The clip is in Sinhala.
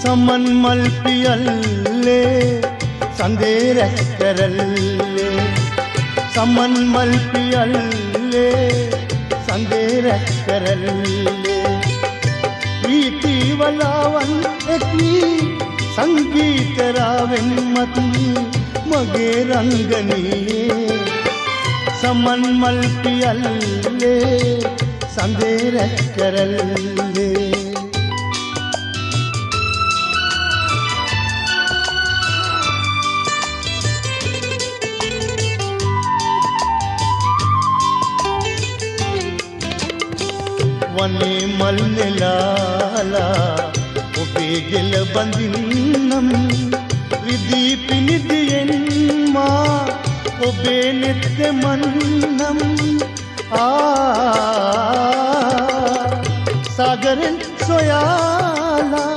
සමන් මල් පියල්ලේ සඳේ රැස් කරල්ලේ සමන් මල් පියල්ලේ සඳේ රැස් කරල්ලේ ප්‍රීති වලාවන් එක්වි සංගීත රාවෙන් මතුවි මගේ රංගනීයේ සමන් මල් පියල්ලේ සඳේ රැස් කරල්ලේ වනේ මල් නෙලාලා ඔබේ ගෙල බඳින්නම් රිදී පිනිදියෙන් මා ඔබේ නෙත් මන්නම් සාගරෙන් සොයාලා